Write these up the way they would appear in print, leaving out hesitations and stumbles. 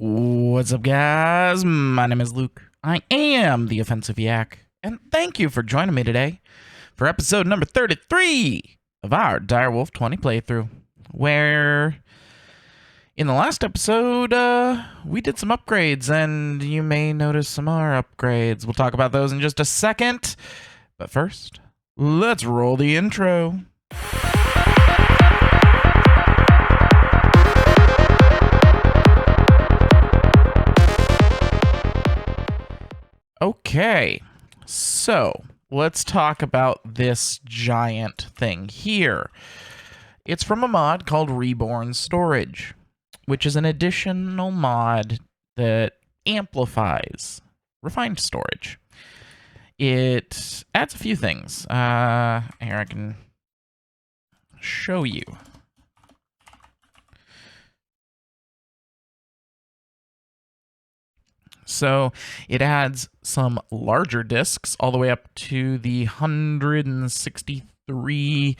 What's up, guys? My name is Luke. I am the Offensive Yak, and thank you for joining me today for episode number 33 of our Direwolf 20 playthrough, where in the last episode, we did some upgrades, and you may notice some more upgrades. We'll talk about those in just a second, but first, let's roll the intro. Okay, so let's talk about this giant thing here. It's from a mod called Reborn Storage, which is an additional mod that amplifies refined storage. It adds a few things. Here, I can show you. So it adds some larger disks all the way up to the 163,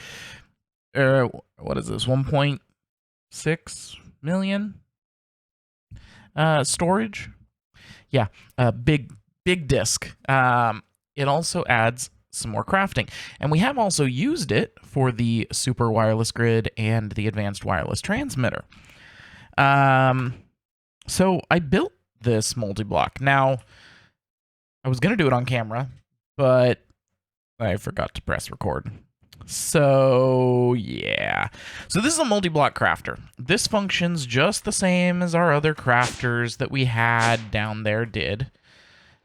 what is this, 1.6 million storage. Yeah, big disk. It also adds some more crafting. And we have also used it for the super wireless grid and the advanced wireless transmitter. So I built this multi-block. Now, I was going to do it on camera, but I forgot to press record. So, yeah. So this is a multi-block crafter. This functions just the same as our other crafters that we had down there did.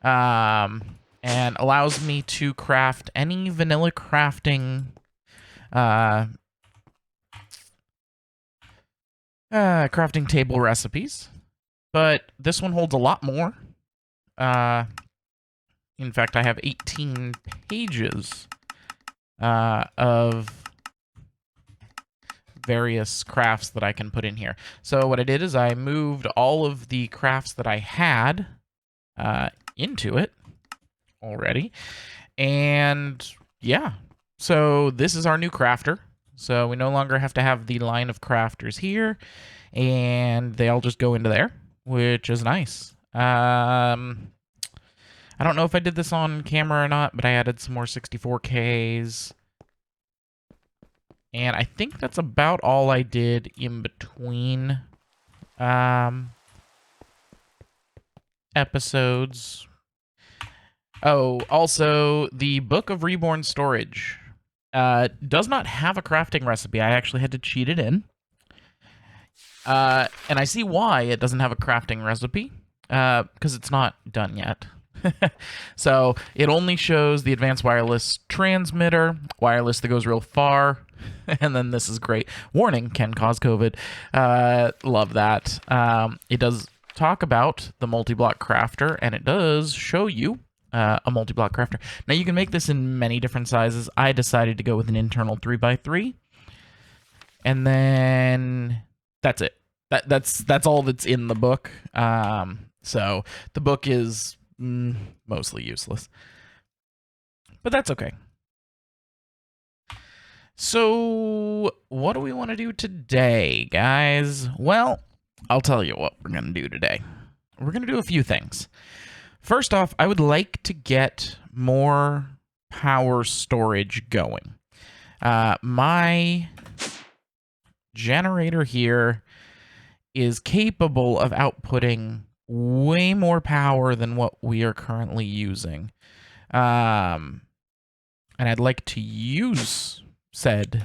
And allows me to craft any vanilla crafting crafting table recipes. But this one holds a lot more. In fact, I have 18 pages of various crafts that I can put in here. So what I did is I moved all of the crafts that I had into it already. And yeah, so this is our new crafter. So we no longer have to have the line of crafters here. And they all just go into there, which is nice. I don't know if I did this on camera or not, but I added some more 64Ks. And I think that's about all I did in between episodes. Oh, also, the Book of Reborn Storage does not have a crafting recipe. I actually had to cheat it in. And I see why it doesn't have a crafting recipe, because it's not done yet. So it only shows the advanced wireless transmitter, wireless that goes real far, and then this is great. Warning, can cause COVID. Love that. It does talk about the multi-block crafter, and it does show you a multi-block crafter. Now you can make this in many different sizes. I decided to go with an internal 3x3, and then that's it. That's all that's in the book. So the book is mostly useless, but that's okay. So what do we want to do today, guys? Well, I'll tell you what we're going to do today. We're going to do a few things. First off, I would like to get more power storage going. My generator here is capable of outputting way more power than what we are currently using. And I'd like to use said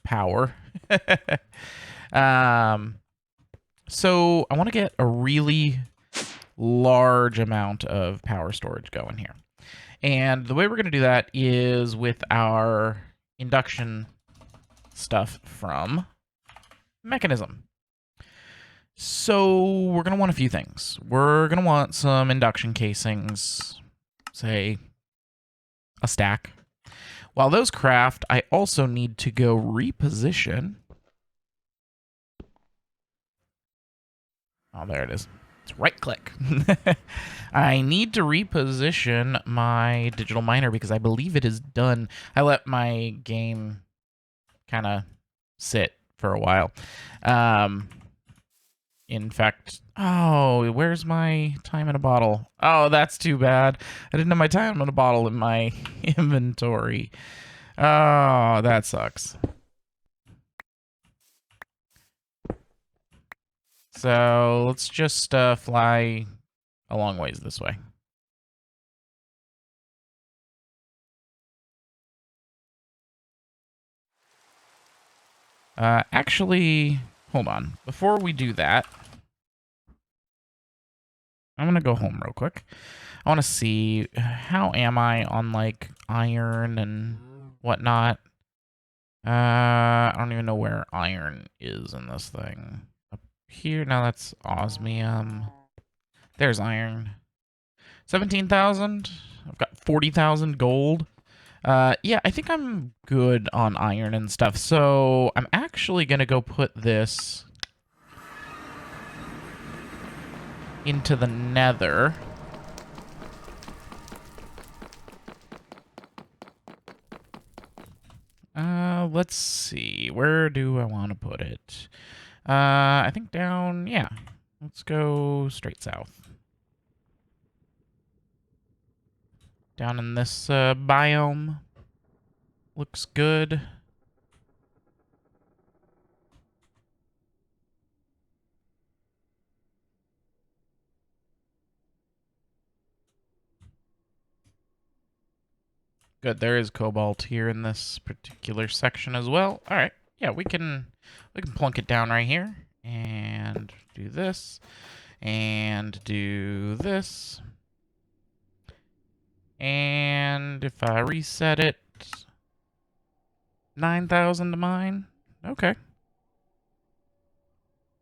power. So I want to get a really large amount of power storage going here. And the way we're going to do that is with our induction stuff from Mechanism. So we're going to want a few things. We're going to want some induction casings, say a stack. While those craft, I also need to go reposition. Oh, there it is. It's right click. I need to reposition my digital miner because I believe it is done. I let my game kind of sit for a while. In fact, oh, where's my time in a bottle? Oh, that's too bad. I didn't have my time in a bottle in my inventory. Oh, that sucks. So let's just fly a long ways this way. Actually, hold on. Before we do that, I'm going to go home real quick. I want to see, how am I on, like, iron and whatnot? I don't even know where iron is in this thing. Up here? No, that's osmium. There's iron. 17,000. I've got 40,000 gold. Yeah, I think I'm good on iron and stuff. So I'm actually going to go put this into the nether. Let's see. Where do I want to put it? I think down, yeah. Let's go straight south. Down in this biome. Looks good. Good, there is cobalt here in this particular section as well. All right, yeah, we can plunk it down right here and do this and do this. And if I reset it, 9,000 to mine. Okay.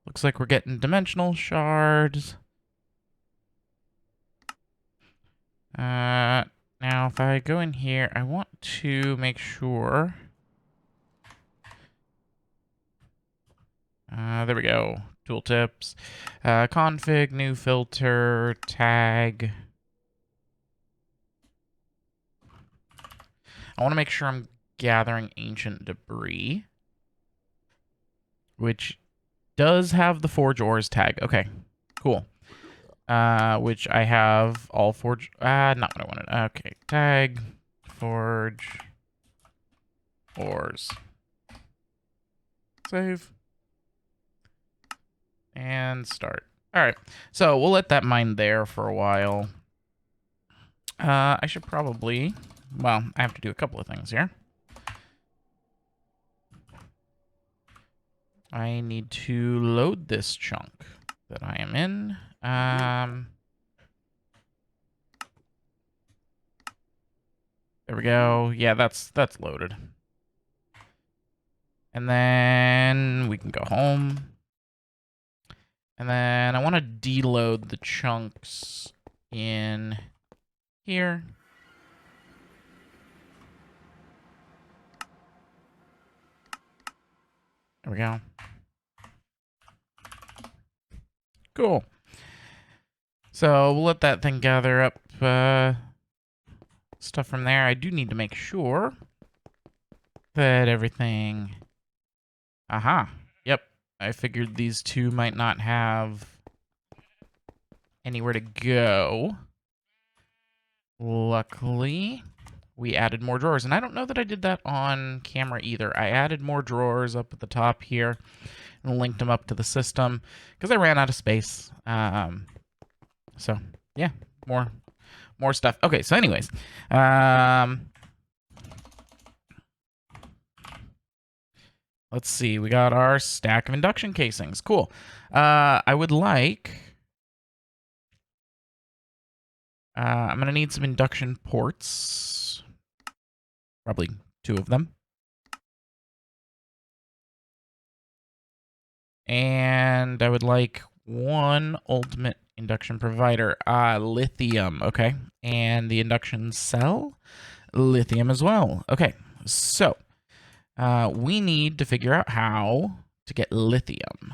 Looks like we're getting dimensional shards. Now, if I go in here, I want to make sure. There we go. Tooltips. Config, new filter, tag. I want to make sure I'm gathering ancient debris, which does have the forge ores tag. Okay, cool. Which I have all forge. Not what I wanted. Okay, tag, forge, ores. Save. And start. All right, so we'll let that mine there for a while. I should probably, well, I have to do a couple of things here. I need to load this chunk that I am in. There we go. Yeah, that's loaded. And then we can go home. And then I want to deload the chunks in here. There we go. Cool. So we'll let that thing gather up stuff from there. I do need to make sure that everything... Aha. Yep. I figured these two might not have anywhere to go. Luckily, we added more drawers. And I don't know that I did that on camera either. I added more drawers up at the top here and linked them up to the system because I ran out of space. So, yeah, more stuff. Okay, so anyways. Let's see. We got our stack of induction casings. Cool. I would like... I'm going to need some induction ports. Probably 2 of them. And I would like 1 ultimate induction provider. Lithium. Okay. And the induction cell? Lithium as well. Okay. So... we need to figure out how to get lithium.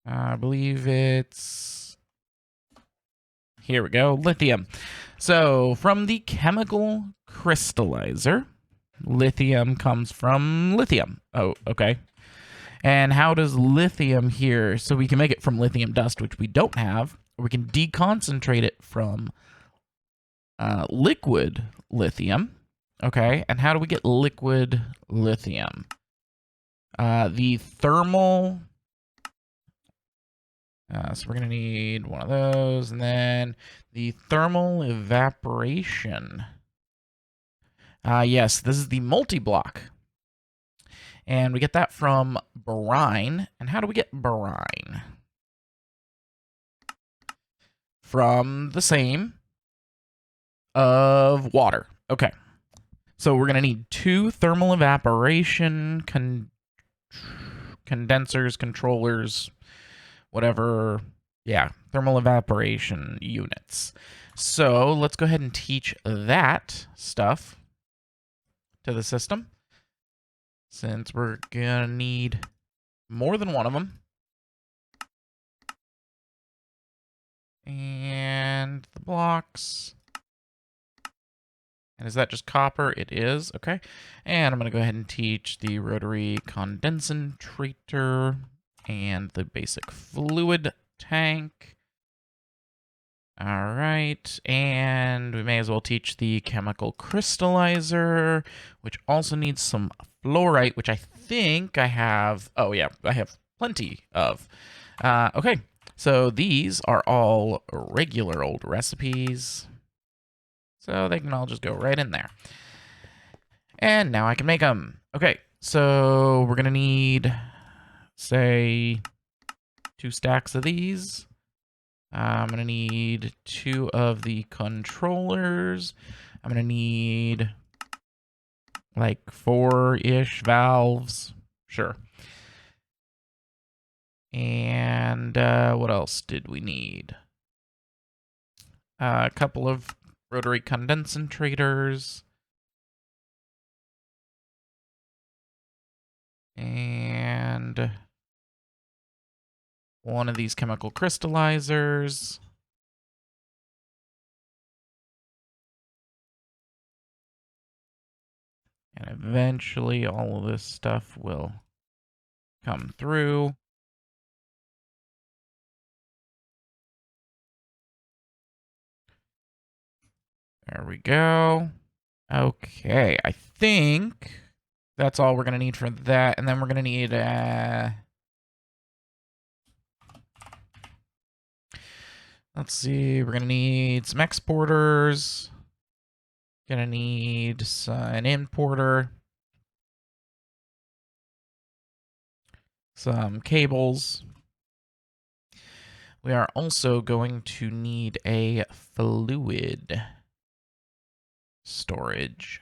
I believe it's... Here we go, lithium. So, from the chemical crystallizer, lithium comes from lithium. Oh, okay. And how does lithium here? So we can make it from lithium dust, which we don't have, or we can deconcentrate it from liquid lithium. Okay, and how do we get liquid lithium? The thermal. So we're going to need one of those, and then the thermal evaporation. Yes, this is the multi-block. And we get that from brine. And how do we get brine? From the same of water. Okay. So we're going to need 2 thermal evaporation condensers, controllers, whatever. Yeah, thermal evaporation units. So let's go ahead and teach that stuff to the system, since we're gonna need more than one of them. And the blocks. And is that just copper? It is. Okay. And I'm going to go ahead and teach the rotary condenser and the basic fluid tank. All right. And we may as well teach the chemical crystallizer, which also needs some fluorite, which I think I have. Oh, yeah, I have plenty of. Okay. So these are all regular old recipes. So they can all just go right in there. And now I can make them. Okay, so we're going to need, say, 2 stacks of these. I'm going to need 2 of the controllers. I'm going to need, like, 4-ish valves. Sure. And what else did we need? A couple of rotary condensers. And one of these chemical crystallizers. And eventually all of this stuff will come through. There we go. Okay, I think that's all we're going to need for that. And then we're going to need... let's see, we're going to need some exporters. Going to need an importer. Some cables. We are also going to need a fluid storage.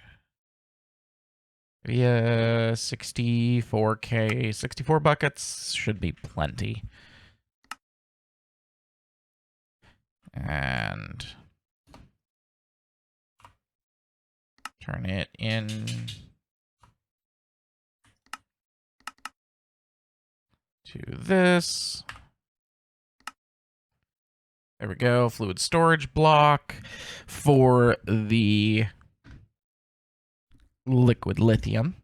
Yeah, 64K, 64 buckets should be plenty. And turn it in to this. There we go, fluid storage block for the liquid lithium.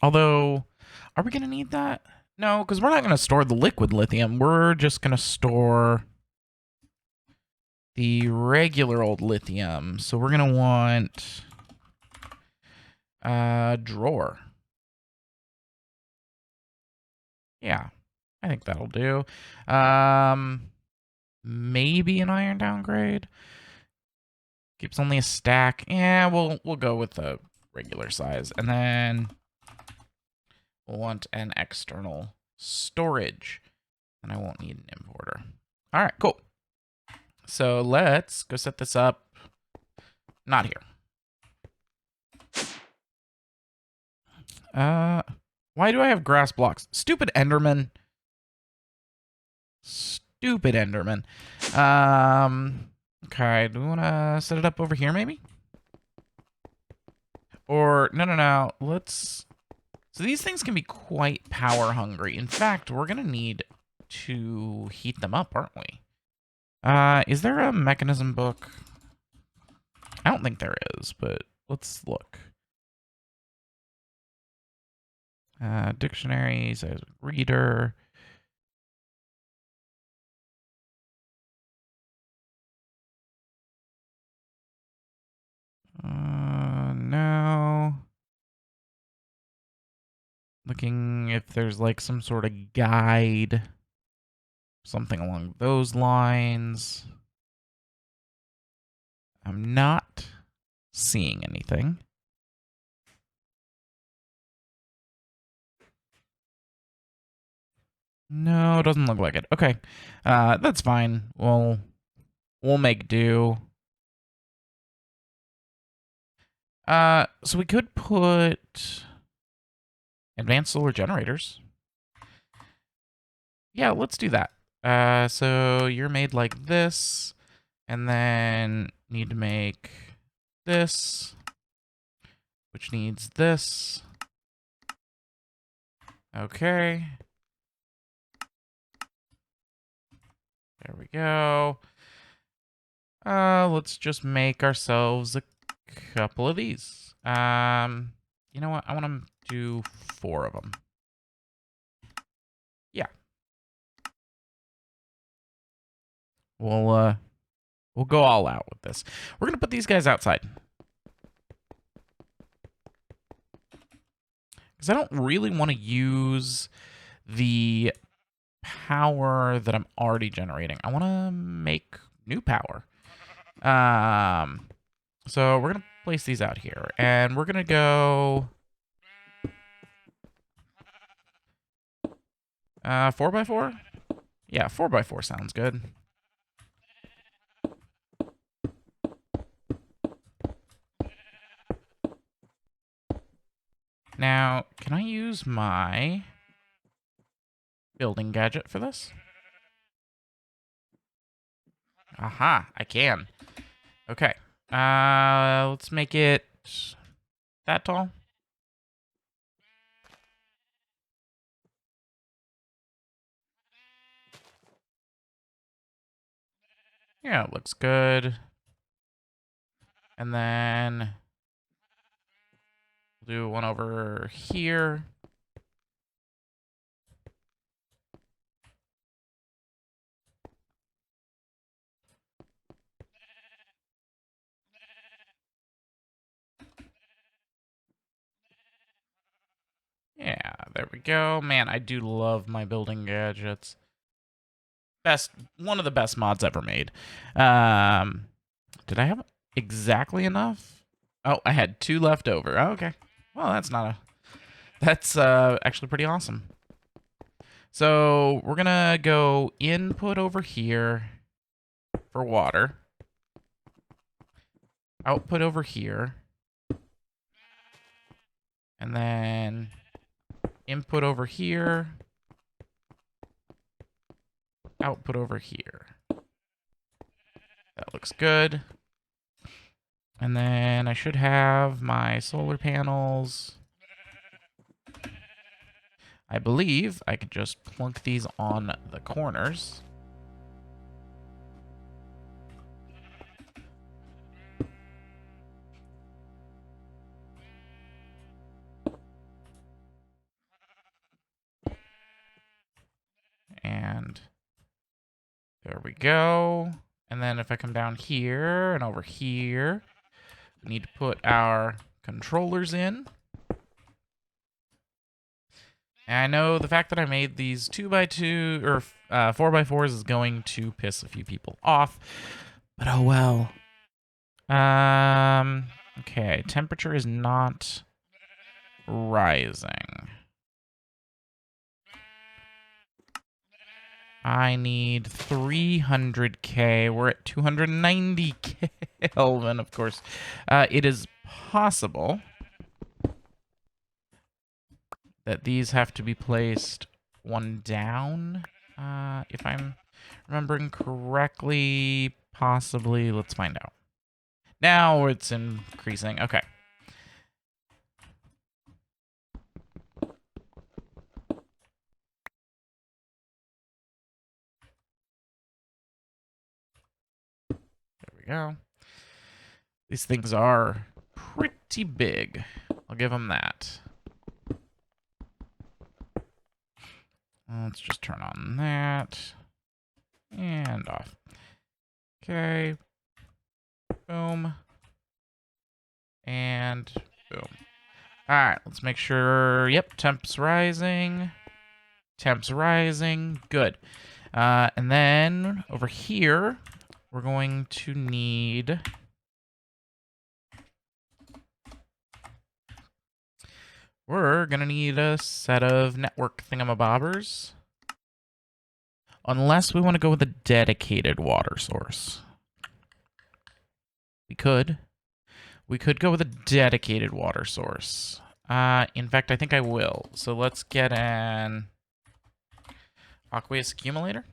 Although, are we going to need that? No, because we're not going to store the liquid lithium. We're just going to store the regular old lithium. So we're going to want a drawer. Yeah, I think that'll do. Maybe an iron downgrade. Keeps only a stack. Yeah, we'll go with the regular size. And then we'll want an external storage. And I won't need an importer. All right, cool. So let's go set this up. Not here. Why do I have grass blocks? Stupid Enderman. Stupid Enderman. Okay, do we want to set it up over here, maybe? Or, no. Let's... So these things can be quite power hungry. In fact, we're going to need to heat them up, aren't we? Is there a mechanism book? I don't think there is, but let's look. Dictionaries, reader. No. Looking if there's like some sort of guide. Something along those lines. I'm not seeing anything. No, it doesn't look like it. Okay. That's fine. We'll make do. So we could put advanced solar generators. Yeah, let's do that. So you're made like this, and then need to make this, which needs this. Okay. There we go. Let's just make ourselves a couple of these. You know what? I want to do 4 of them. Yeah. We'll go all out with this. We're gonna put these guys outside. Because I don't really want to use the power that I'm already generating. I want to make new power. So we're going to place these out here. And we're going to go 4x4? Yeah, 4x4 sounds good. Now, can I use my building gadget for this? Aha, I can. Okay. Let's make it that tall. Yeah, it looks good. And then we'll do one over here. Yeah, there we go. Man, I do love my building gadgets. One of the best mods ever made. Did I have exactly enough? Oh, I had 2 left over. Oh, okay. Well, that's actually pretty awesome. So we're gonna go input over here for water. Output over here. And then input over here. Output over here. That looks good. And then I should have my solar panels. I believe I could just plunk these on the corners. And there we go. And then if I come down here and over here, we need to put our controllers in. And I know the fact that I made these 2x2 or 4x4s is going to piss a few people off, but oh well. Okay, temperature is not rising. I need 300K. We're at 290 Kelvin, of course. It is possible that these have to be placed one down, if I'm remembering correctly. Possibly. Let's find out. Now it's increasing. Okay. There we go. These things are pretty big. I'll give them that. Let's just turn on that. And off. Okay. Boom. And boom. Alright, let's make sure. Yep, temp's rising. Temp's rising. Good. And then over here, we're going to need... We're going to need a set of network thingamabobbers. Unless we want to go with a dedicated water source. We could. We could go with a dedicated water source. In fact, I think I will. So let's get an Aqueous Accumulator.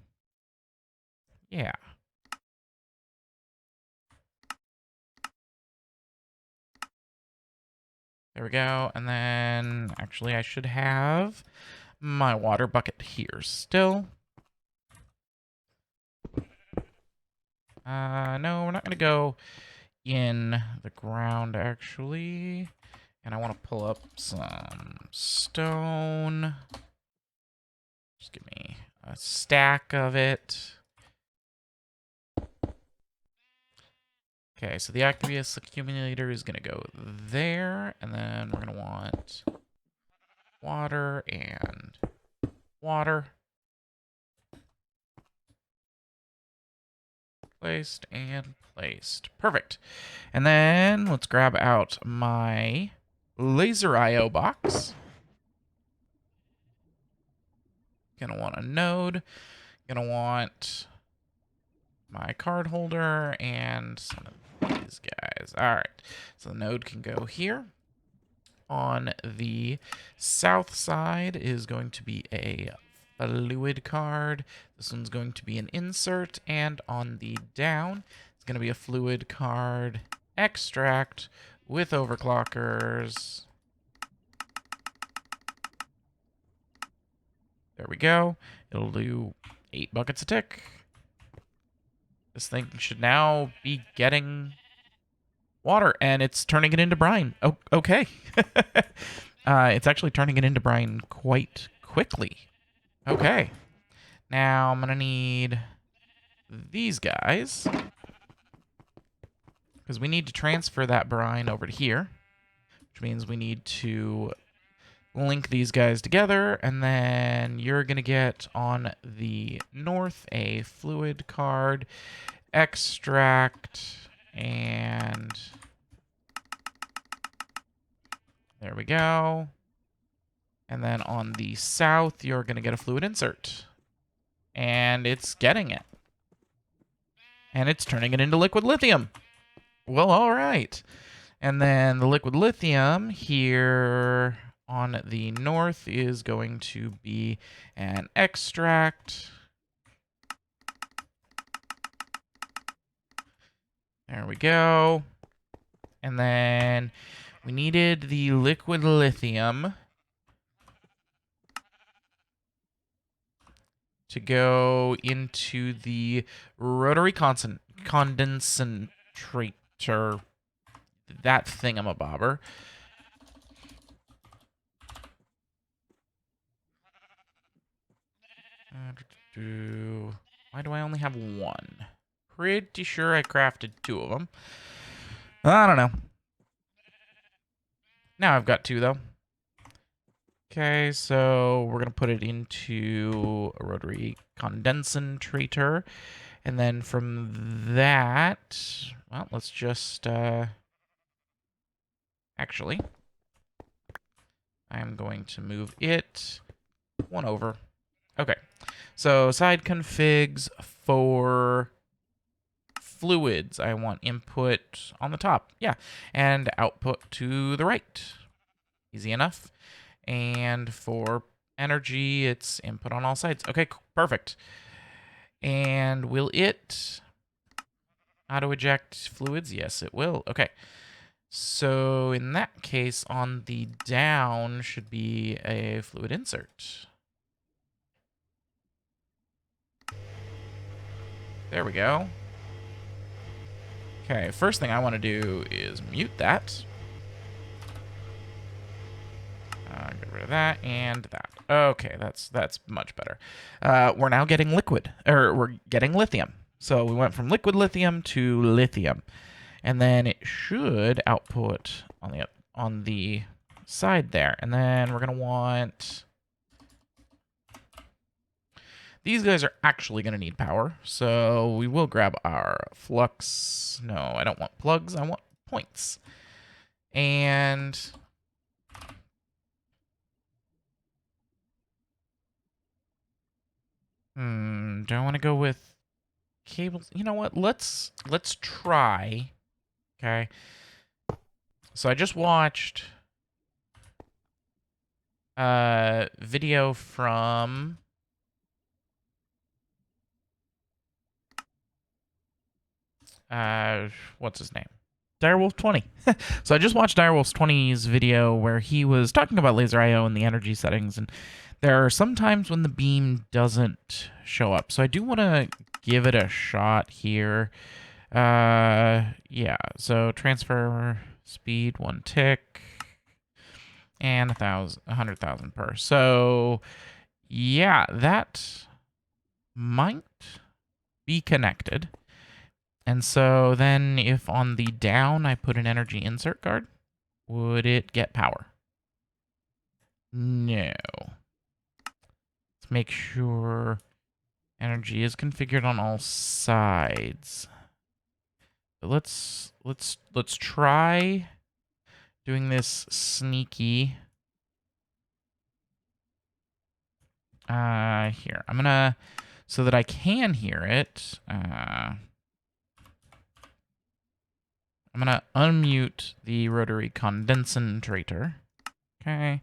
Yeah. There we go. And then, actually, I should have my water bucket here still. No, we're not going to go in the ground, actually. And I want to pull up some stone. Just give me a stack of it. Okay, so the Aqueous Accumulator is going to go there. And then we're going to want water and water. Placed and placed. Perfect. And then let's grab out my laser IO box. Gonna want a node. Gonna want my card holder and some of these guys. All right. So the node can go here. On the south side is going to be a fluid card. This one's going to be an insert, and on the down, it's going to be a fluid card extract with overclockers. There we go. It'll do 8 buckets a tick. This thing should now be getting water, and it's turning it into brine. Oh, okay. It's actually turning it into brine quite quickly. Okay. Now I'm going to need these guys, because we need to transfer that brine over to here, which means we need to link these guys together, and then you're going to get on the north a fluid card, extract, and there we go. And then on the south, you're going to get a fluid insert. And it's getting it. And it's turning it into liquid lithium. Well, all right. And then the liquid lithium here on the north is going to be an extract. There we go. And then we needed the liquid lithium to go into the Rotary Condenser, that thingamabobber. Why do I only have one? Pretty sure I crafted 2 of them. I don't know. Now I've got 2, though. Okay, so we're going to put it into a Rotary Condenser. And then from that, well, let's just... Actually, I'm going to move it 1 over. Okay, so side configs for fluids. I want input on the top. Yeah, and output to the right. Easy enough. And for energy, it's input on all sides. Okay, perfect. And will it auto eject fluids? Yes, it will. Okay. So in that case, on the down should be a fluid insert. There we go. Okay, first thing I want to do is mute that. Get rid of that and that. Okay, that's much better. We're now getting liquid, or we're getting lithium. So we went from liquid lithium to lithium, and then it should output on the side there. And then we're gonna want these guys are actually gonna need power, so we will grab our flux. No, I don't want plugs. I want points. And do I want to go with cables? You know what? Let's try. Okay. So I just watched a video from what's his name? Direwolf20. So I just watched Direwolf20's video where he was talking about laser IO and the energy settings, and there are some times when the beam doesn't show up. So I do want to give it a shot here. Yeah, so transfer speed 1 tick and 100,000 per. So yeah, that might be connected. And so then if on the down I put an energy insert card, would it get power? No. Let's make sure energy is configured on all sides. But let's try doing this sneaky. Here. I'm gonna, so that I can hear it, I'm gonna unmute the Rotary Condenser. Okay.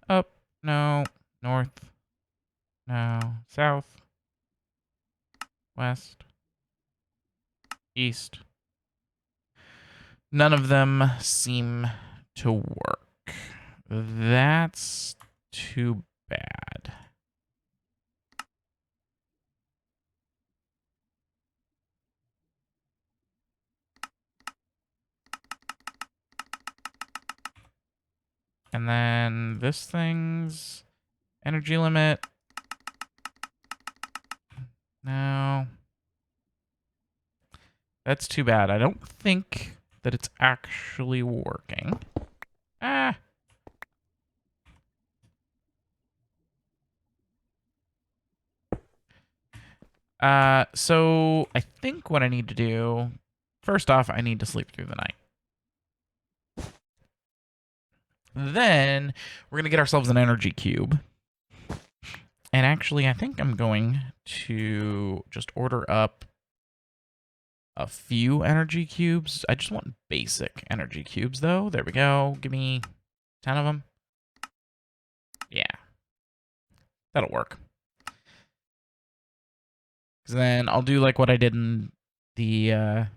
Up, no. North, no. South, west, east. None of them seem to work. That's too bad. And then this thing's energy limit. No. That's too bad. I don't think that it's actually working. Ah. So I think what I need to do, first off, I need to sleep through the night. Then we're going to get ourselves an energy cube. And actually, I think I'm going to just order up a few energy cubes. I just want basic energy cubes, though. There we go. Give me 10 of them. Yeah. That'll work. Because then I'll do like what I did in the...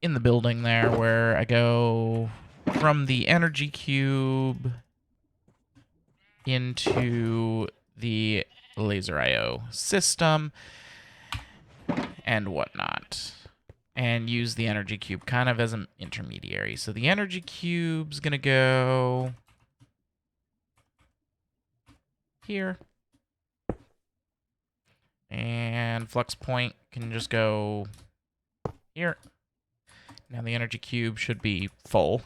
in the building there, where I go from the energy cube into the laser IO system and whatnot, and use the energy cube kind of as an intermediary. So the energy cube's gonna go here, and flux point can just go here. Now the energy cube should be full.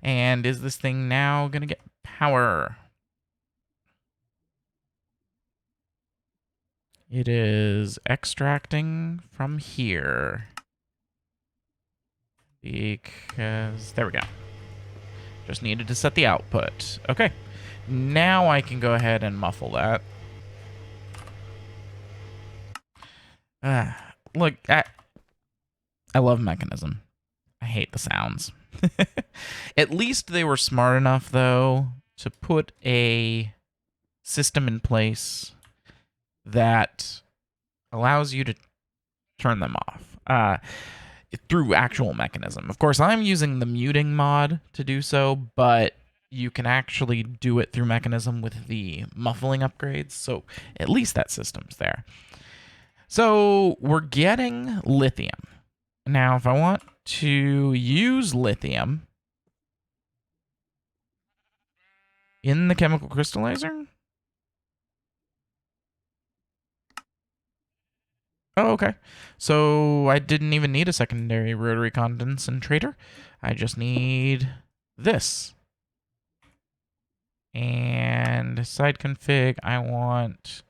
And is this thing now going to get power? It is extracting from here. Because, there we go. Just needed to set the output. Okay. Now I can go ahead and muffle that. Look, I love Mechanism. I hate the sounds. At least they were smart enough, though, to put a system in place that allows you to turn them off through actual Mechanism. Of course, I'm using the muting mod to do so, but you can actually do it through Mechanism with the muffling upgrades, so at least that system's there. So we're getting lithium. Now, if I want to use lithium, In the chemical crystallizer? Oh, okay. So I didn't even need a secondary rotary condenser. I just need this. And side config, I want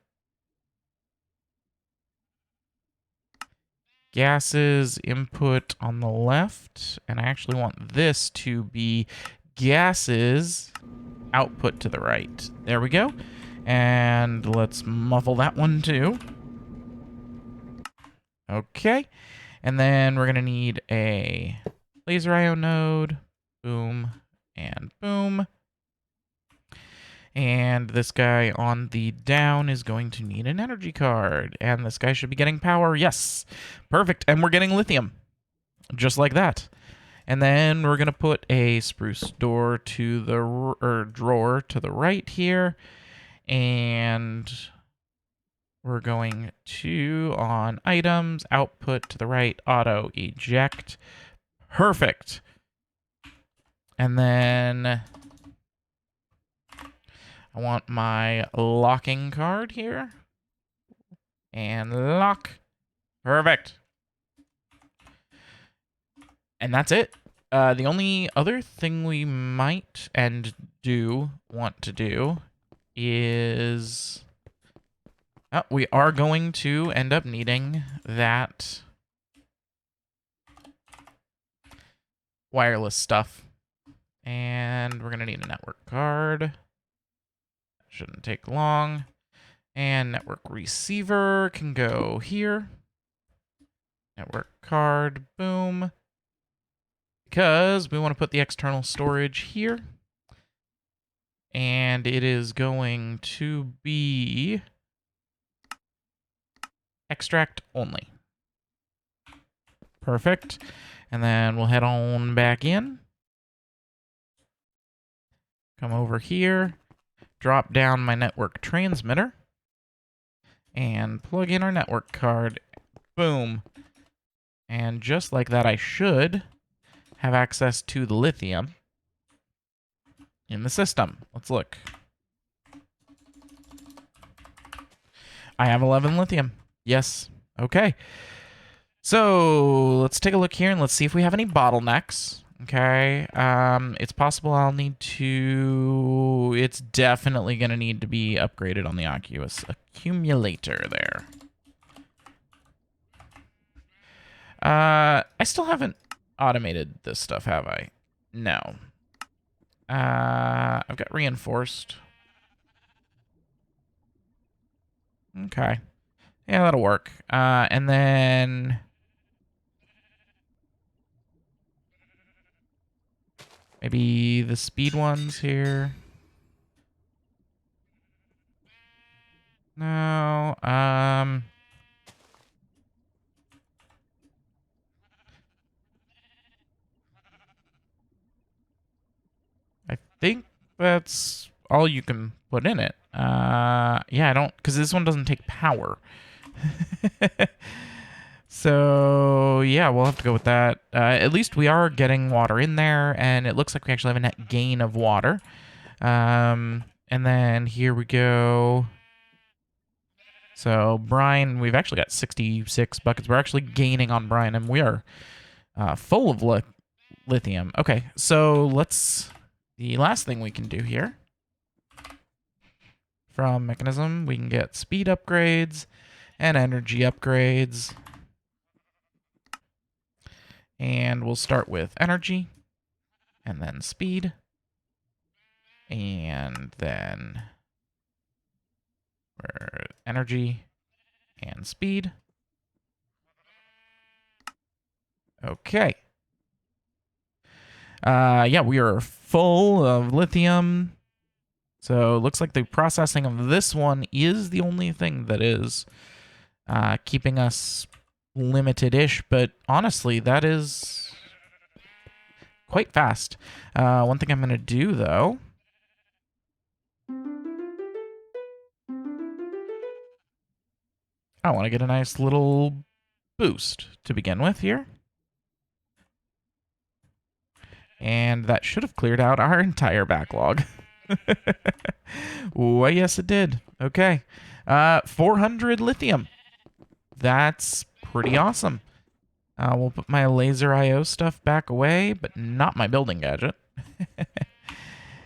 gases input on the left, and I actually want this to be gases output to the right. There we go. And let's muffle that one too. Okay. And then we're going to need a laser IO node. Boom and boom. And this guy on the down is going to need an energy card. And this guy should be getting power. Yes. Perfect. And we're getting lithium. Just like that. And then we're going to put a spruce door to the drawer to the right here. And we're going to, on items, output to the right, auto eject. Perfect. And then I want my locking card here. And lock. Perfect. And that's it. The only other thing we might and do want to do is... we are going to end up needing that wireless stuff. And we're going to need a network card. Shouldn't take long. And network receiver can go here. Network card, boom. Because we want to put the external storage here. And it is going to be extract only. Perfect. And then we'll head on back in. Come over here. Drop down my network transmitter. And plug in our network card. Boom. And just like that, I should have access to the lithium in the system. Let's look. I have 11 lithium. Yes. Okay. So let's take a look here and let's see if we have any bottlenecks. Okay. It's possible I'll need to... It's definitely going to need to be upgraded on the Aqueous Accumulator there. I still haven't automated this stuff, have I? No. I've got reinforced. Okay. Yeah, that'll work. And then... maybe the speed ones here. No. I think that's all you can put in it. Yeah, I don't... because this one doesn't take power. So, yeah, we'll have to go with that. At least we are getting water in there, and it looks like we actually have a net gain of water. And then here we go. So, brine, we've actually got 66 buckets. We're actually gaining on brine, and we are full of lithium. Okay, so let's... the last thing we can do here. From mechanism, we can get speed upgrades and energy upgrades. And we'll start with energy, and then speed, and then energy and speed. Okay. Yeah, we are full of lithium. So it looks like the processing of this one is the only thing that is keeping us limited-ish, but honestly, that is quite fast. One thing I'm going to do, though, I want to get a nice little boost to begin with here. And that should have cleared out our entire backlog. Why, yes, it did. Okay. 400 lithium. That's pretty awesome. We'll put my laser IO stuff back away, but not my building gadget.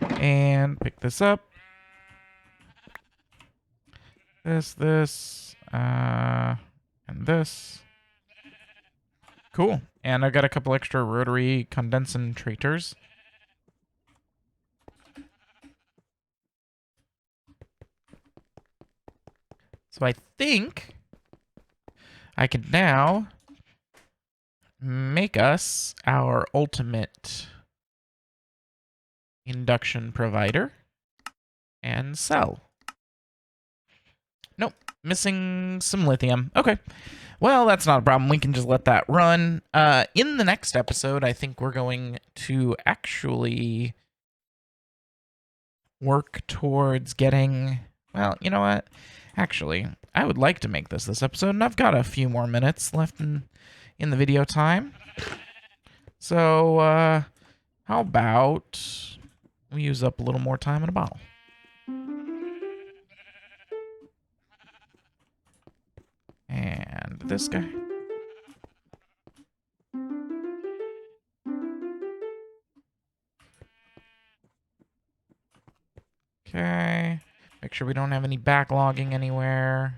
And pick this up. This, and this. Cool. And I got a couple extra rotary condensators. So I think I can now make us our ultimate induction provider and sell. Nope, missing some lithium. Okay, well, that's not a problem. We can just let that run. In the next episode, I think we're going to actually work towards getting, well, you know what? Actually, I would like to make this episode, and I've got a few more minutes left in the video time. So, how about we use up a little more time in a bottle? And this guy. Okay. Make sure we don't have any backlogging anywhere.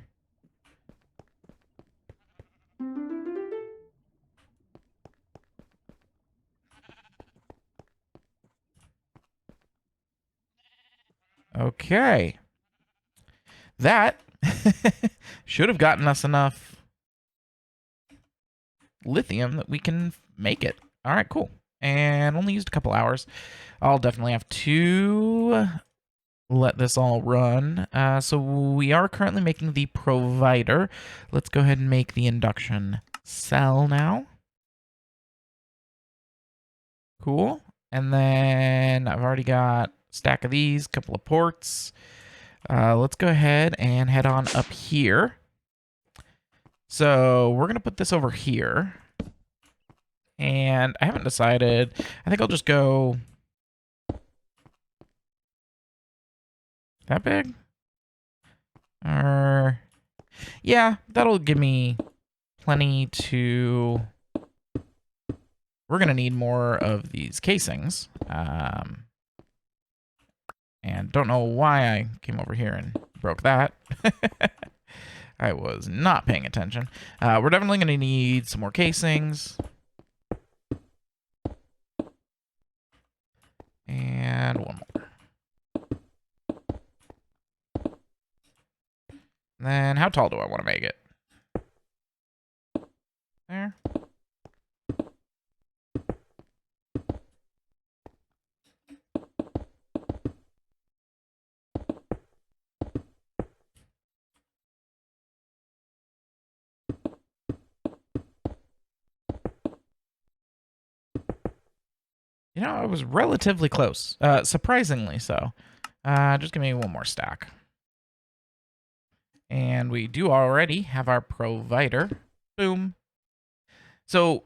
Okay. That should have gotten us enough lithium that we can make it. All right, cool. And only used a couple hours. I'll definitely have to let this all run. So we are currently making the provider. Let's go ahead and make the induction cell now. Cool. And then I've already got a stack of these, couple of ports. Let's go ahead and head on up here. So we're going to put this over here. And I haven't decided. I think I'll just go that big. Yeah, that'll give me plenty to... We're going to need more of these casings. And don't know why I came over here and broke that. I was not paying attention. We're definitely going to need some more casings. And one more. And then how tall do I want to make it? There. You know, I was relatively close. Surprisingly so. Just give me one more stack. And we do already have our provider. Boom. So,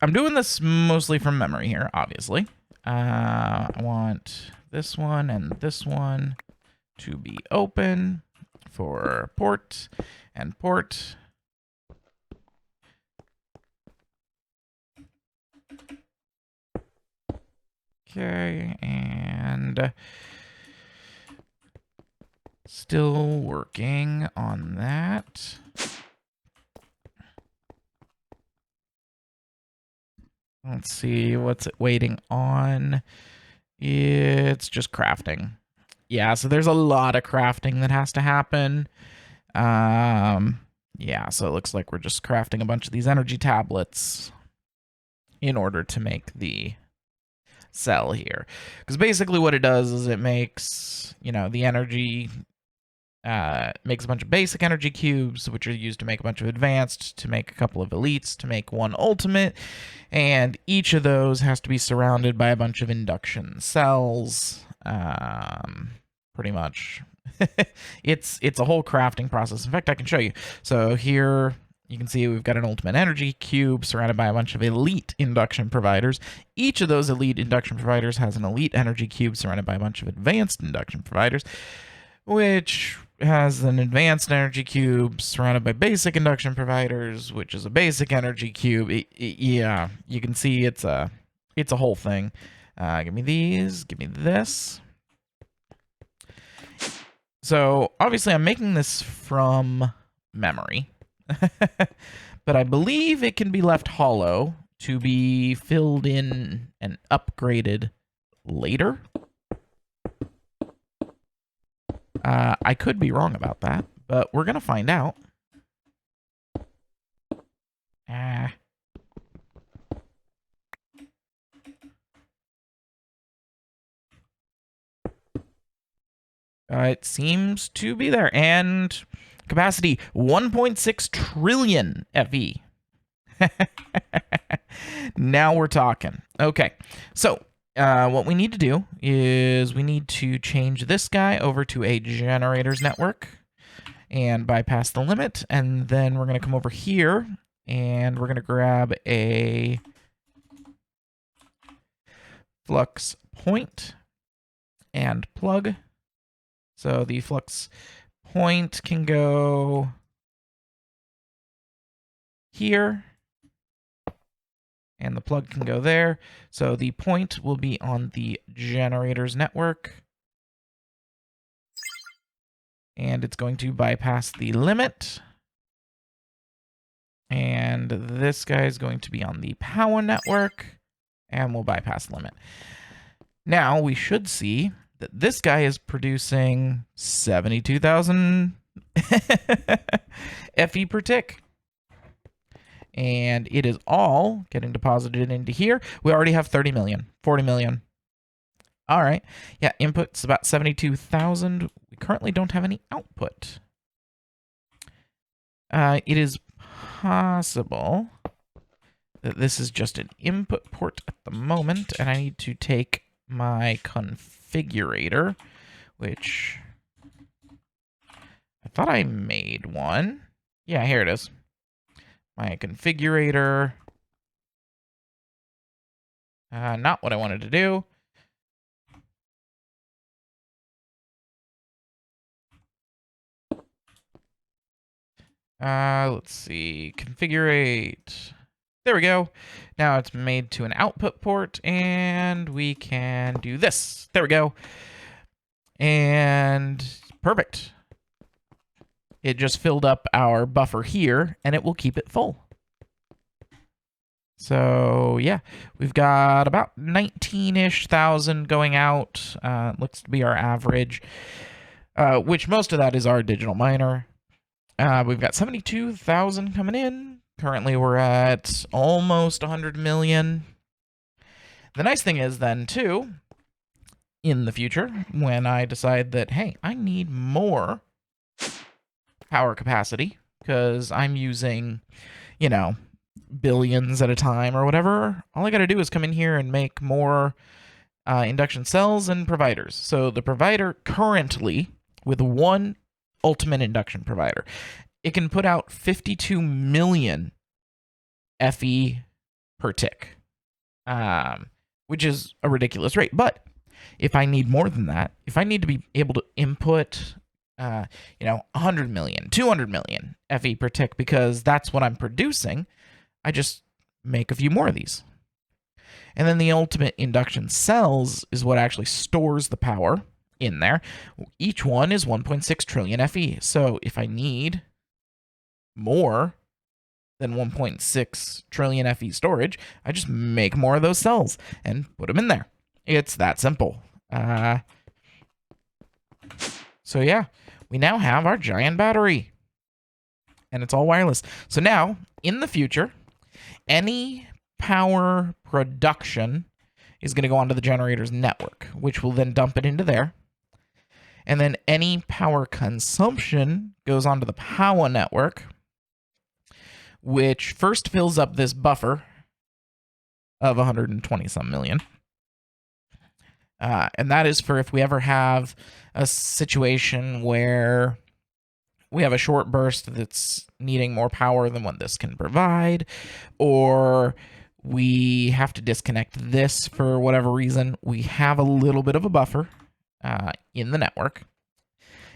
I'm doing this mostly from memory here, obviously. I want this one and this one to be open for port and port. Okay, and still working on that. Let's see, what's it waiting on? It's just crafting. Yeah, so there's a lot of crafting that has to happen. Yeah, so it looks like we're just crafting a bunch of these energy tablets in order to make the cell here. Because basically what it does is it makes, you know, the energy, makes a bunch of basic energy cubes, which are used to make a bunch of advanced, to make a couple of elites, to make one ultimate, and each of those has to be surrounded by a bunch of induction cells. Pretty much. It's a whole crafting process. In fact, I can show you. So here You can see we've got an ultimate energy cube surrounded by a bunch of elite induction providers. Each of those elite induction providers has an elite energy cube surrounded by a bunch of advanced induction providers, which has an advanced energy cube surrounded by basic induction providers, which is a basic energy cube. Yeah, you can see it's a whole thing. Give me these, give me this. So obviously I'm making this from memory, but I believe it can be left hollow to be filled in and upgraded later. I could be wrong about that, but we're going to find out. It seems to be there. And capacity 1.6 trillion FE. Now we're talking. Okay, so what we need to do is we need to change this guy over to a generators network and bypass the limit. And then we're going to come over here and we're going to grab a flux point and plug. So the flux point can go here, and the plug can go there. So the point will be on the generators network, and it's going to bypass the limit. And this guy is going to be on the power network, and we'll bypass the limit. Now we should see that this guy is producing 72,000 FE per tick. And it is all getting deposited into here. We already have 30 million, 40 million. All right. Yeah, input's about 72,000. We currently don't have any output. It is possible that this is just an input port at the moment, and I need to take my configurator, which I thought I made one. Yeah, here it is. My configurator. Not what I wanted to do. Let's see. Configurate. There we go. Now it's made to an output port, and we can do this. There we go. And perfect. It just filled up our buffer here, and it will keep it full. So yeah, we've got about 19-ish thousand going out. Looks to be our average, which most of that is our digital miner. We've got 72,000 coming in. Currently, we're at almost 100 million. The nice thing is then, too, in the future, when I decide that, hey, I need more power capacity, because I'm using, you know, billions at a time or whatever, all I got to do is come in here and make more induction cells and providers. So the provider currently, with one ultimate induction provider, it can put out 52 million FE per tick, which is a ridiculous rate. But if I need more than that, if I need to be able to input, 100 million, 200 million FE per tick, because that's what I'm producing, I just make a few more of these. And then the ultimate induction cells is what actually stores the power in there. Each one is 1.6 trillion FE. So if I need more than 1.6 trillion FE storage, I just make more of those cells and put them in there. It's that simple. So yeah, we now have our giant battery, and it's all wireless. So now, in the future, any power production is going to go onto the generator's network, which will then dump it into there. And then any power consumption goes onto the power network, which first fills up this buffer of 120-some million. And that is for if we ever have a situation where we have a short burst that's needing more power than what this can provide, or we have to disconnect this for whatever reason, we have a little bit of a buffer in the network.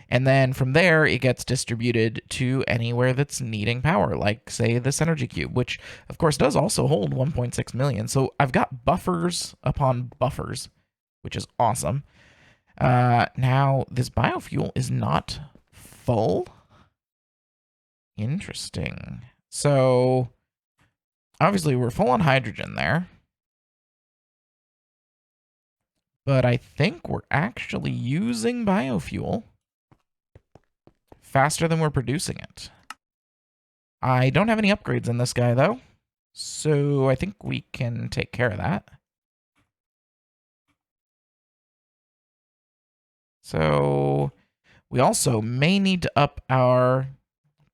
And then from there, it gets distributed to anywhere that's needing power, like, say, this energy cube, which, of course, does also hold 1.6 million. So I've got buffers upon buffers, which is awesome. Now, this biofuel is not full. Interesting. So, obviously, we're full on hydrogen there. But I think we're actually using biofuel faster than we're producing it. I don't have any upgrades in this guy, though, so I think we can take care of that. So we also may need to up our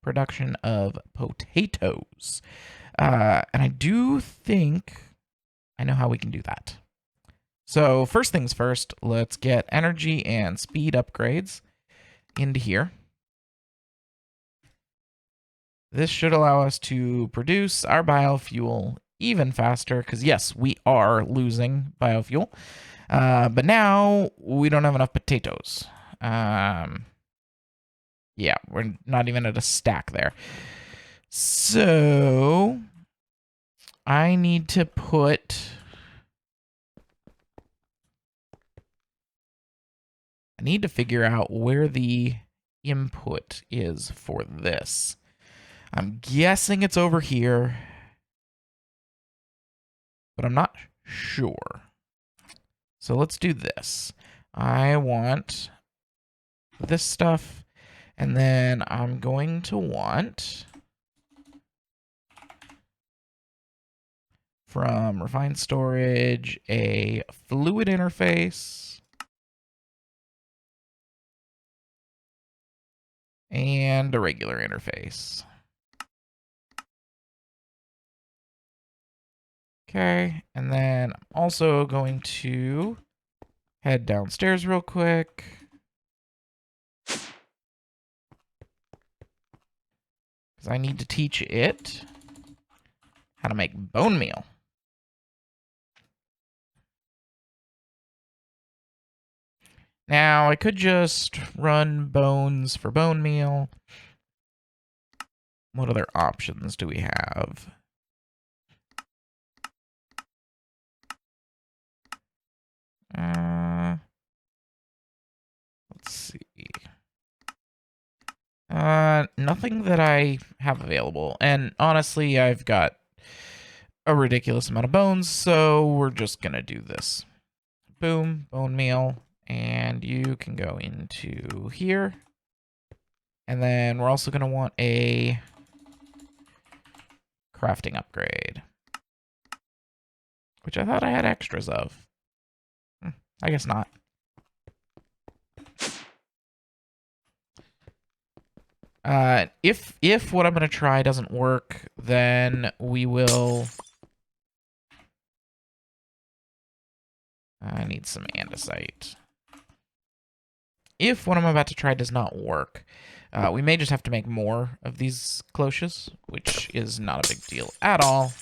production of potatoes. And I do think I know how we can do that. So first things first, let's get energy and speed upgrades into here. This should allow us to produce our biofuel even faster, because yes, we are losing biofuel. But now we don't have enough potatoes. Yeah, we're not even at a stack there. So I need to figure out where the input is for this. I'm guessing it's over here, but I'm not sure. So let's do this. I want this stuff, and then I'm going to want from Refined Storage a fluid interface and a regular interface. Okay, and then I'm also going to head downstairs real quick. Because I need to teach it how to make bone meal. Now, I could just run bones for bone meal. What other options do we have? Let's see. Nothing that I have available. And honestly, I've got a ridiculous amount of bones, so we're just gonna do this. Boom, bone meal, and you can go into here. And then we're also gonna want a crafting upgrade, which I thought I had extras of. I guess not. If what I'm going to try doesn't work, then we will... I need some andesite. If what I'm about to try does not work, we may just have to make more of these cloches, which is not a big deal at all.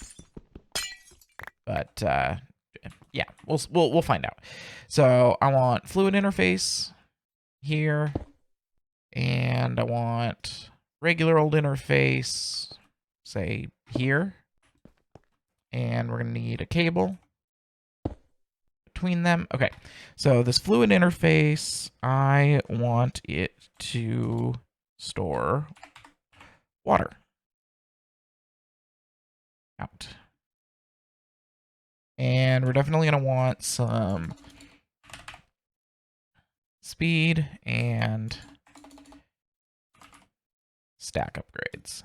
But yeah, we'll find out. So I want fluid interface here, and I want regular old interface, say here, and we're gonna need a cable between them. Okay, so this fluid interface, I want it to store water out. And we're definitely going to want some speed and stack upgrades.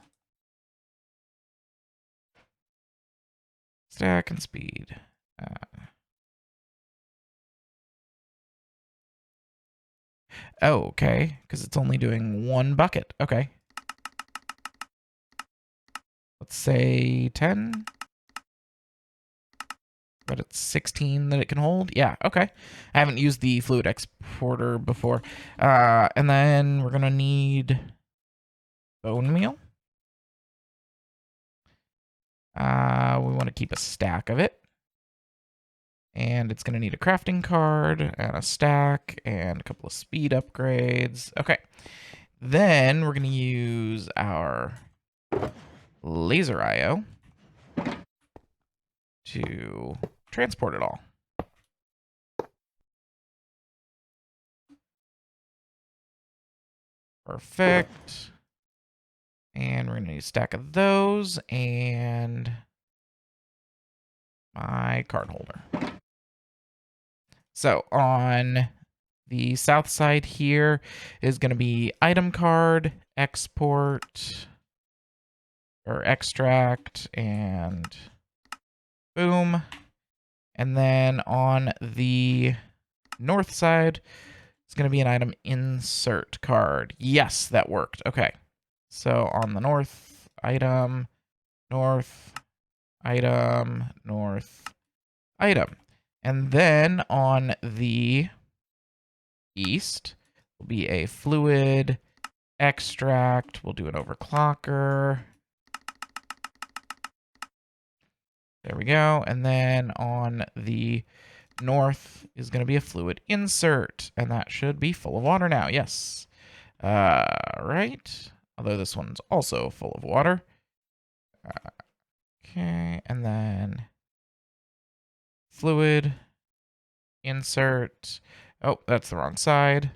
Stack and speed. Oh, okay, because it's only doing one bucket. Okay. Let's say 10. But it's 16 that it can hold. Yeah, okay. I haven't used the fluid exporter before. And then we're going to need bone meal. We want to keep a stack of it. And it's going to need a crafting card and a stack and a couple of speed upgrades. Okay. Then we're going to use our laser IO to transport it all. Perfect. And we're going to need a stack of those and my card holder. So on the south side here is going to be item card, export, or extract, and boom. And then on the north side, it's going to be an item insert card. Yes, that worked. Okay. So on the north, item, north, item, north, item. And then on the east will be a fluid extract. We'll do an overclocker. There we go. And then on the north is going to be a fluid insert. And that should be full of water now. Yes. Right. Although this one's also full of water. Okay. And then fluid insert. Oh, that's the wrong side.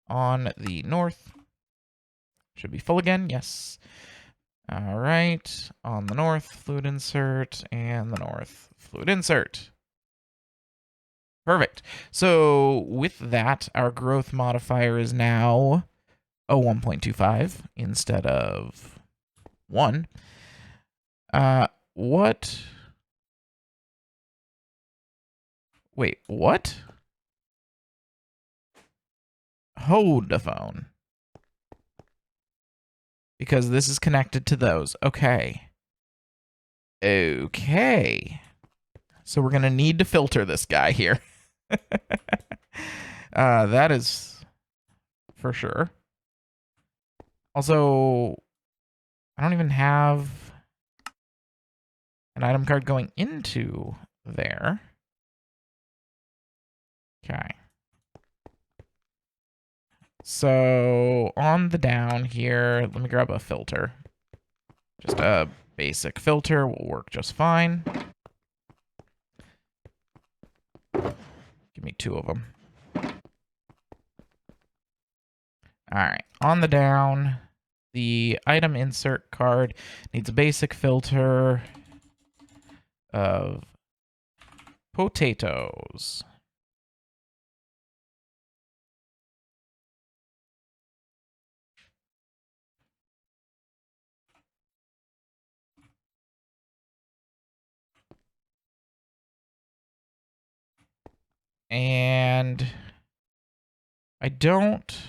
On the north. Should be full again. Yes. All right. On the north, fluid insert, and the north, fluid insert. Perfect. So with that, our growth modifier is now a 1.25 instead of 1. What? Wait, what? Hold the phone. Because this is connected to those. Okay. Okay. So we're going to need to filter this guy here. That is for sure. Also, I don't even have an item card going into there. Okay. So on the down here, let me grab a filter. Just a basic filter will work just fine. Give me 2 of them. All right, on the down, the item insert card needs a basic filter of potatoes. And I don't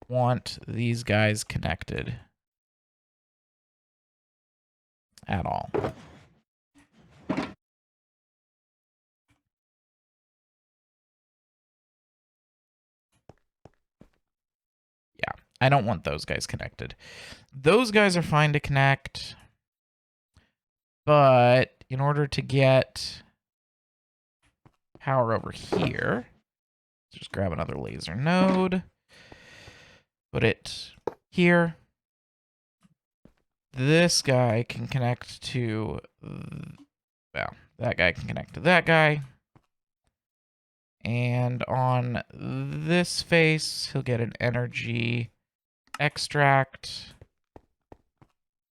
want these guys connected at all. Yeah, I don't want those guys connected. Those guys are fine to connect, but in order to get power over here, just grab another laser node, put it here. This guy can connect to, well, that guy can connect to that guy. And on this face, he'll get an energy extract.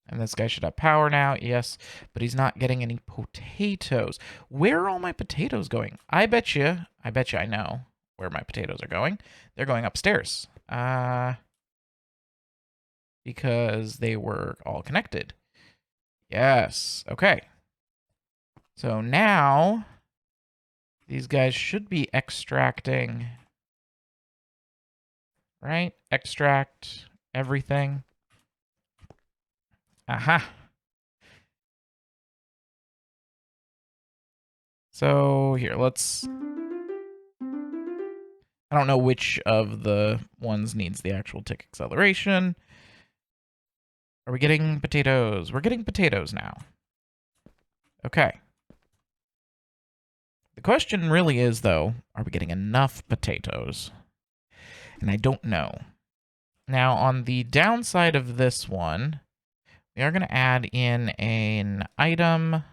And this guy should have power now, yes, but he's not getting any potatoes. Where are all my potatoes going? I bet you I know where my potatoes are going. They're going upstairs. Because they were all connected. Yes, okay. So now these guys should be extracting, right? Extract everything. Aha. So here, let's I don't know which of the ones needs the actual tick acceleration. Are we getting potatoes? We're getting potatoes now. Okay. The question really is, though, are we getting enough potatoes? And I don't know. Now, on the downside of this one, we are going to add in an item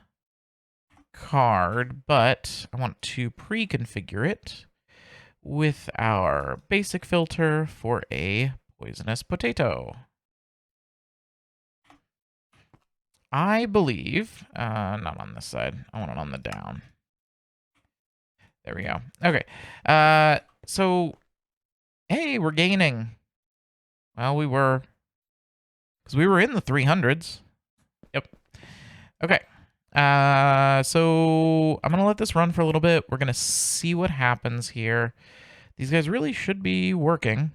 card, but I want to pre-configure it with our basic filter for a poisonous potato. I believe, not on this side, I want it on the down. There we go. Okay, so, hey, we're gaining. Well, we were, because we were in the 300s. Yep. Okay. So I'm going to let this run for a little bit. We're going to see what happens here. These guys really should be working.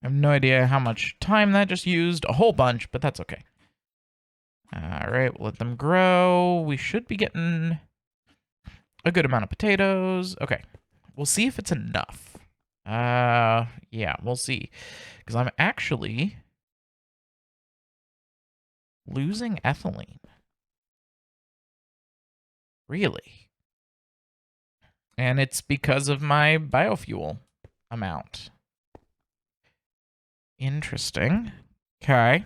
I have no idea how much time that just used. A whole bunch, but that's okay. All right, we'll let them grow. We should be getting a good amount of potatoes. Okay, we'll see if it's enough. Yeah, we'll see. Because I'm actually losing ethylene. Really? And it's because of my biofuel amount. Interesting. Okay.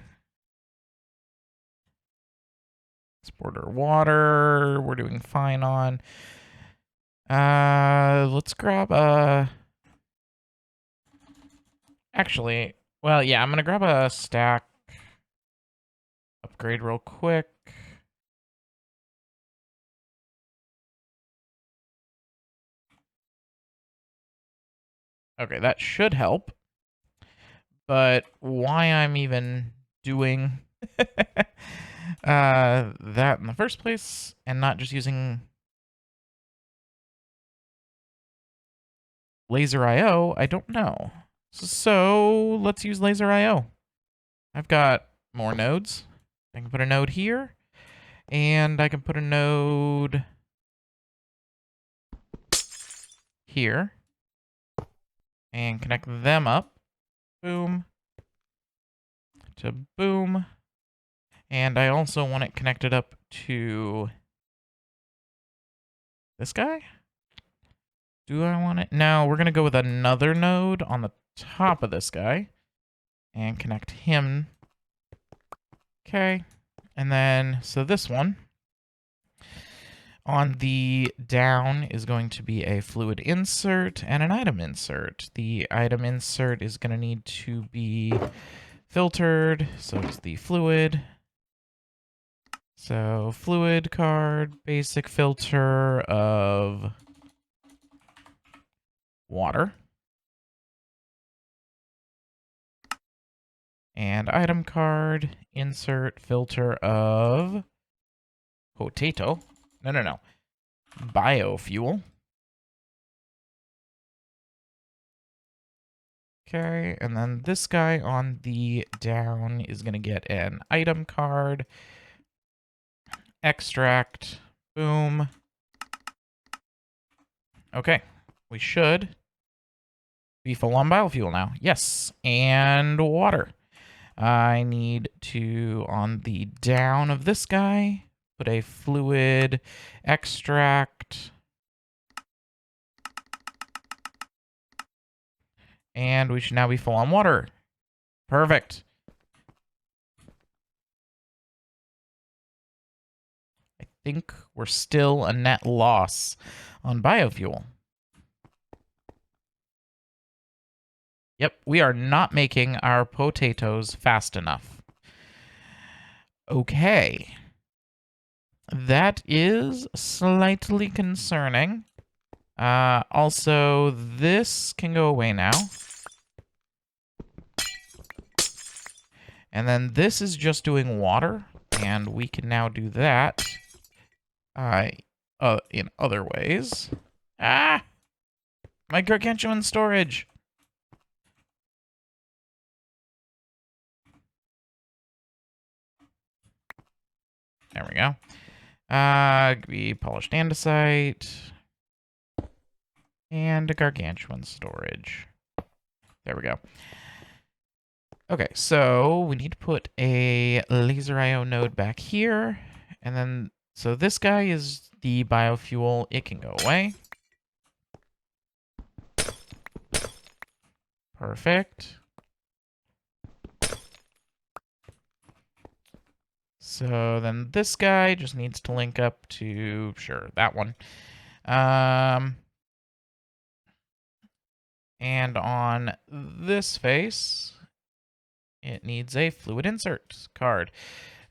Exporter water. We're doing fine on. Let's grab a... Actually, well, yeah, I'm going to grab a stack. Upgrade real quick. Okay, that should help. But why I'm even doing that in the first place and not just using laser IO, I don't know. So let's use laser IO. I've got more nodes. I can put a node here, and I can put a node here and connect them up. Boom. To boom. And I also want it connected up to this guy. Do I want it? No, we're going to go with another node on the top of this guy and connect him. Okay. And then, so this one on the down is going to be a fluid insert and an item insert. The item insert is going to need to be filtered, so it's the fluid. So fluid card, basic filter of water. And item card, insert filter of potato. No. Biofuel. Okay, and then this guy on the down is going to get an item card. Extract. Boom. Okay, we should be full on biofuel now. Yes, and water. I need to, on the down of this guy, put a fluid extract. And we should now be full on water. Perfect. I think we're still a net loss on biofuel. Yep, we are not making our potatoes fast enough. Okay. That is slightly concerning. Also, this can go away now. And then this is just doing water, and we can now do that. in other ways. Ah! My gargantuan storage! There we go. Could be polished andesite. And a gargantuan storage. There we go. Okay, so we need to put a laser IO node back here. And then, so this guy is the biofuel. It can go away. Perfect. So then this guy just needs to link up to, sure, that one. And on this face, it needs a fluid insert card.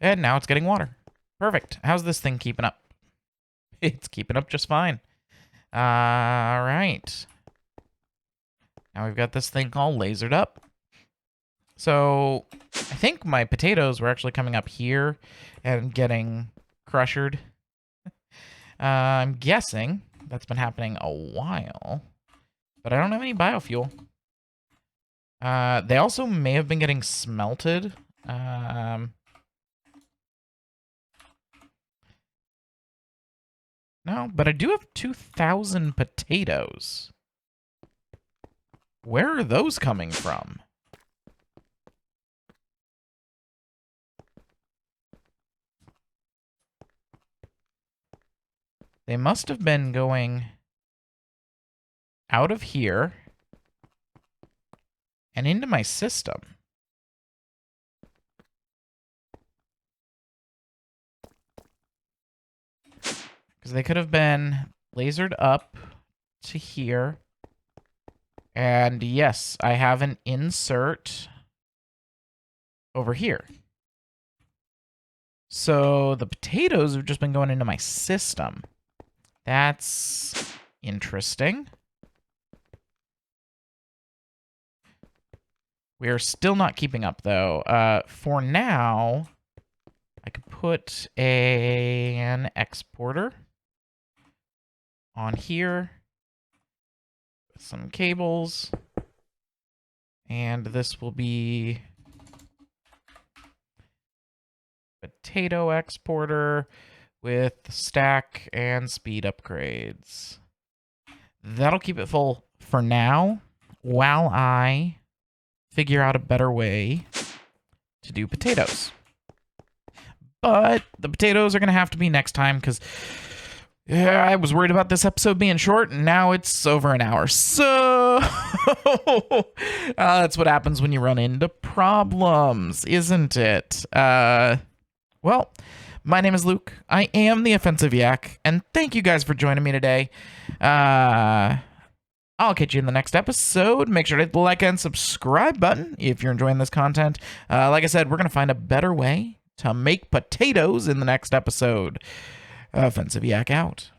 And now it's getting water. Perfect. How's this thing keeping up? It's keeping up just fine. All right. Now we've got this thing all lasered up. So I think my potatoes were actually coming up here and getting crushed. I'm guessing that's been happening a while. But I don't have any biofuel. They also may have been getting smelted. No, but I do have 2,000 potatoes. Where are those coming from? They must have been going out of here and into my system. Because they could have been lasered up to here. And yes, I have an insert over here. So the potatoes have just been going into my system. That's interesting. We are still not keeping up, though. For now, I could put an exporter on here with some cables. And this will be potato exporter with stack and speed upgrades. That'll keep it full for now while I figure out a better way to do potatoes. But the potatoes are going to have to be next time because I was worried about this episode being short, and now it's over an hour. So that's what happens when you run into problems, isn't it? Well, my name is Luke. I am the Offensive Yak, and thank you guys for joining me today. I'll catch you in the next episode. Make sure to hit the like and subscribe button if you're enjoying this content. Like I said, we're going to find a better way to make potatoes in the next episode. Offensive Yak out.